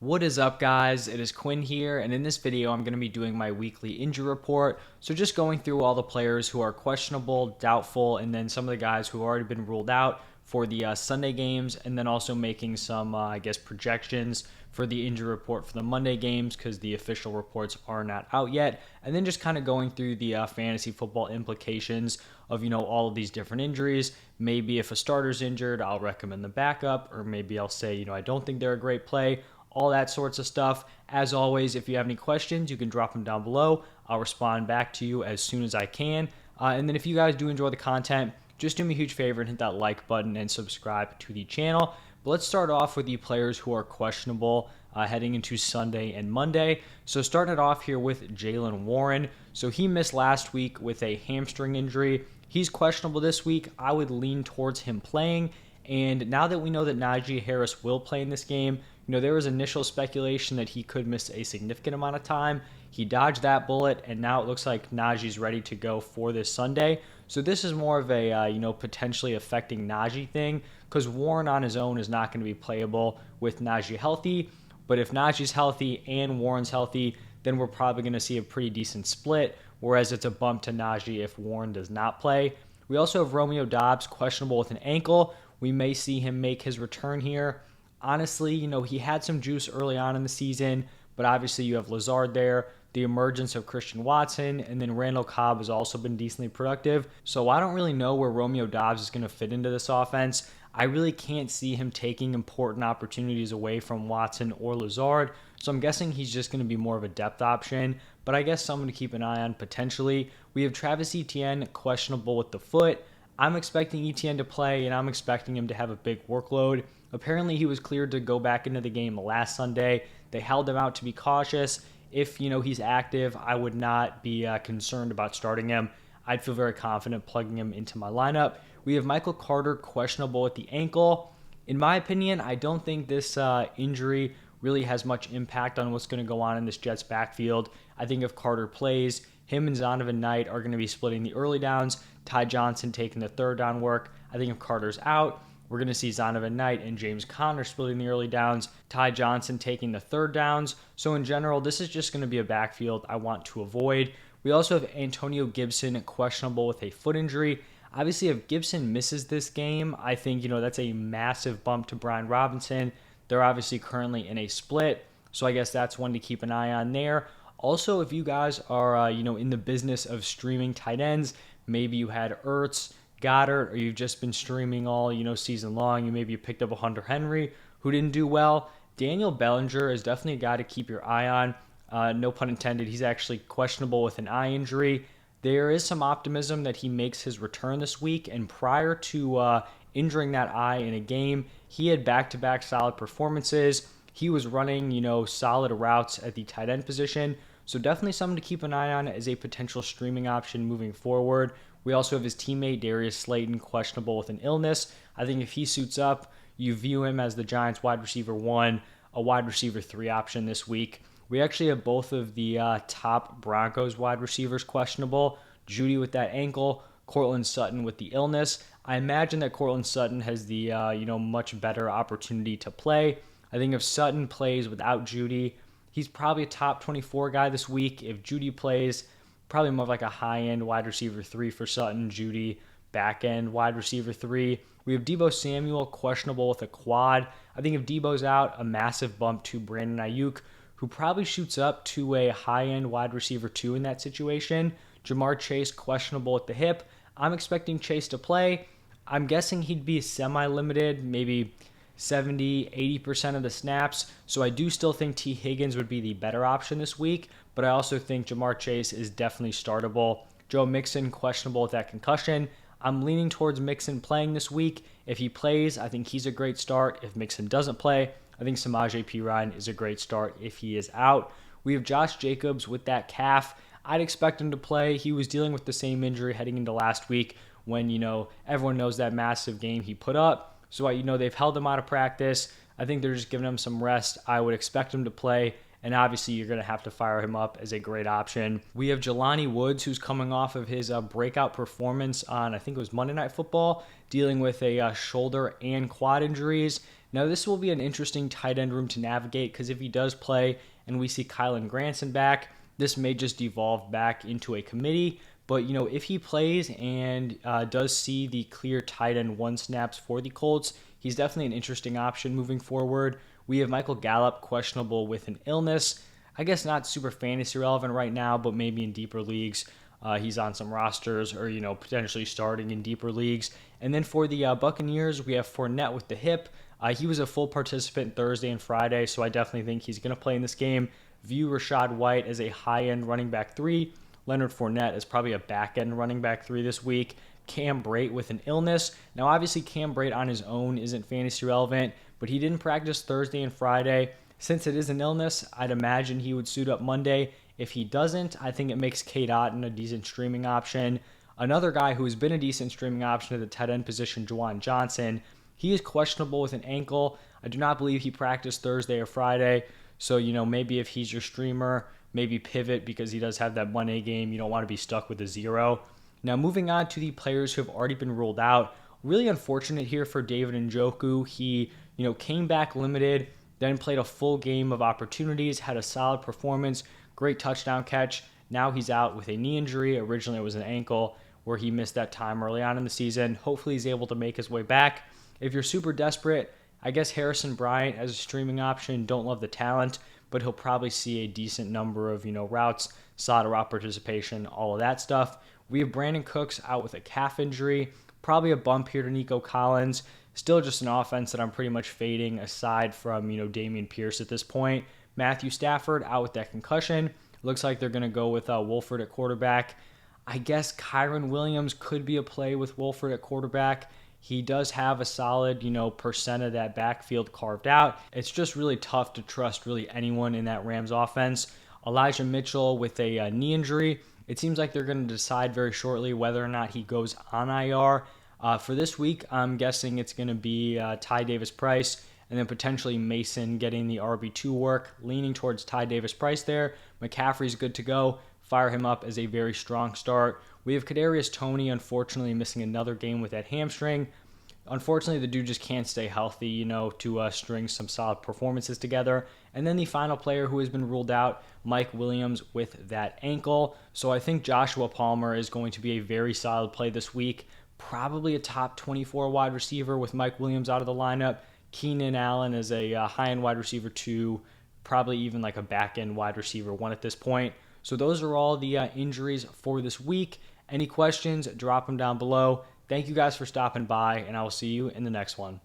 What is up, guys? It is Quinn here, and in this video I'm going to be doing my weekly injury report. So just going through all the players who are questionable, doubtful, and then some of the guys who have already been ruled out for the Sunday games, and then also making some, projections for the injury report for the Monday games because the official reports are not out yet. And then just kind of going through the fantasy football implications of, all of these different injuries. Maybe if a starter's injured, I'll recommend the backup, or maybe I'll say, I don't think they're a great play, all that sorts of stuff. As always, if you have any questions, you can drop them down below. I'll respond back to you as soon as I can. And then if you guys do enjoy the content, just do me a huge favor and hit that like button and subscribe to the channel. But let's start off with the players who are questionable heading into Sunday and Monday. So starting it off here with Jaylen Warren. So he missed last week with a hamstring injury. He's questionable this week. I would lean towards him playing. And now that we know that Najee Harris will play in this game, there was initial speculation that he could miss a significant amount of time. He dodged that bullet, and now it looks like Najee's ready to go for this Sunday. So this is more of a, potentially affecting Najee thing, because Warren on his own is not going to be playable with Najee healthy. But if Najee's healthy and Warren's healthy, then we're probably going to see a pretty decent split, whereas it's a bump to Najee if Warren does not play. We also have Romeo Doubs questionable with an ankle. We may see him make his return here. Honestly, he had some juice early on in the season, but obviously you have Lazard there, the emergence of Christian Watson, and then Randall Cobb has also been decently productive. So I don't really know where Romeo Doubs is going to fit into this offense. I really can't see him taking important opportunities away from Watson or Lazard. So I'm guessing he's just going to be more of a depth option, but I guess someone to keep an eye on potentially. We have Travis Etienne questionable with the foot. I'm expecting Etienne to play, and I'm expecting him to have a big workload. Apparently, he was cleared to go back into the game last Sunday. They held him out to be cautious. If, he's active, I would not be concerned about starting him. I'd feel very confident plugging him into my lineup. We have Michael Carter questionable with the ankle. In my opinion, I don't think this injury really has much impact on what's going to go on in this Jets backfield. I think if Carter plays, him and Zonovan Knight are going to be splitting the early downs, Ty Johnson taking the third down work. I think if Carter's out, we're going to see Zonovan Knight and James Conner splitting the early downs, Ty Johnson taking the third downs. So in general, this is just going to be a backfield I want to avoid. We also have Antonio Gibson questionable with a foot injury. Obviously, if Gibson misses this game, I think, that's a massive bump to Brian Robinson. They're obviously currently in a split, so I guess that's one to keep an eye on there. Also, if you guys are, in the business of streaming tight ends, maybe you had Ertz, Goddard, or you've just been streaming all, season long. Maybe you picked up a Hunter Henry who didn't do well. Daniel Bellinger is definitely a guy to keep your eye on. No pun intended. He's actually questionable with an eye injury. There is some optimism that he makes his return this week. And prior to injuring that eye in a game, he had back-to-back solid performances. He was running, solid routes at the tight end position. So definitely something to keep an eye on as a potential streaming option moving forward. We also have his teammate Darius Slayton questionable with an illness. I think if he suits up, you view him as the Giants wide receiver 1, a wide receiver 3 option this week. We actually have both of the top Broncos wide receivers questionable. Jeudy with that ankle, Courtland Sutton with the illness. I imagine that Courtland Sutton has the much better opportunity to play. I think if Sutton plays without Jeudy, he's probably a top 24 guy this week. If Jeudy plays, probably more like a high-end wide receiver 3 for Sutton, Jeudy, back-end wide receiver 3. We have Deebo Samuel questionable with a quad. I think if Deebo's out, a massive bump to Brandon Ayuk, who probably shoots up to a high-end wide receiver 2 in that situation. Jamar Chase questionable with the hip. I'm expecting Chase to play. I'm guessing he'd be semi-limited, maybe 70-80% of the snaps. So I do still think T. Higgins would be the better option this week, but I also think Jamar Chase is definitely startable. Joe Mixon questionable with that concussion. I'm leaning towards Mixon playing this week. If he plays, I think he's a great start. If Mixon doesn't play, I think Samaje Perine is a great start if he is out. We have Josh Jacobs with that calf. I'd expect him to play. He was dealing with the same injury heading into last week when, everyone knows that massive game he put up. So, they've held him out of practice. I think they're just giving him some rest. I would expect him to play. And obviously, you're going to have to fire him up as a great option. We have Jelani Woods, who's coming off of his breakout performance on, I think it was Monday Night Football, dealing with a shoulder and quad injuries. Now, this will be an interesting tight end room to navigate because if he does play and we see Kylen Granson back, this may just devolve back into a committee. But, if he plays and does see the clear tight end one snaps for the Colts, he's definitely an interesting option moving forward. We have Michael Gallup questionable with an illness. I guess not super fantasy relevant right now, but maybe in deeper leagues. He's on some rosters or, potentially starting in deeper leagues. And then for the Buccaneers, we have Fournette with the hip. He was a full participant Thursday and Friday, so I definitely think he's going to play in this game. View Rachaad White as a high-end running back 3. Leonard Fournette is probably a back-end running back 3 this week. Cam Brate with an illness. Now, obviously, Cam Brate on his own isn't fantasy relevant, but he didn't practice Thursday and Friday. Since it is an illness, I'd imagine he would suit up Monday. If he doesn't, I think it makes Cade Otton a decent streaming option. Another guy who has been a decent streaming option at the tight end position, Juwan Johnson. He is questionable with an ankle. I do not believe he practiced Thursday or Friday. So, maybe if he's your streamer, maybe pivot because he does have that Monday game. You don't want to be stuck with a 0. Now, moving on to the players who have already been ruled out. Really unfortunate here for David Njoku. He, came back limited, then played a full game of opportunities, had a solid performance, great touchdown catch. Now he's out with a knee injury. Originally, it was an ankle where he missed that time early on in the season. Hopefully, he's able to make his way back. If you're super desperate, I guess Harrison Bryant as a streaming option. Don't love the talent, but he'll probably see a decent number of, routes, solid route participation, all of that stuff. We have Brandon Cooks out with a calf injury. Probably a bump here to Nico Collins. Still just an offense that I'm pretty much fading aside from, Dameon Pierce at this point. Matthew Stafford out with that concussion. Looks like they're going to go with Wolford at quarterback. I guess Kyren Williams could be a play with Wolford at quarterback. He does have a solid, percent of that backfield carved out. It's just really tough to trust really anyone in that Rams offense. Elijah Mitchell with a knee injury. It seems like they're going to decide very shortly whether or not he goes on IR. For this week, I'm guessing it's going to be Ty Davis-Price and then potentially Mason getting the RB2 work, leaning towards Ty Davis-Price there. McCaffrey's good to go. Fire him up as a very strong start. We have Kadarius Toney, unfortunately, missing another game with that hamstring. Unfortunately, the dude just can't stay healthy, to string some solid performances together. And then the final player who has been ruled out, Mike Williams with that ankle. So I think Joshua Palmer is going to be a very solid play this week. Probably a top 24 wide receiver with Mike Williams out of the lineup. Keenan Allen is a high-end wide receiver 2, probably even like a back-end wide receiver 1 at this point. So those are all the injuries for this week. Any questions, drop them down below. Thank you guys for stopping by, and I will see you in the next one.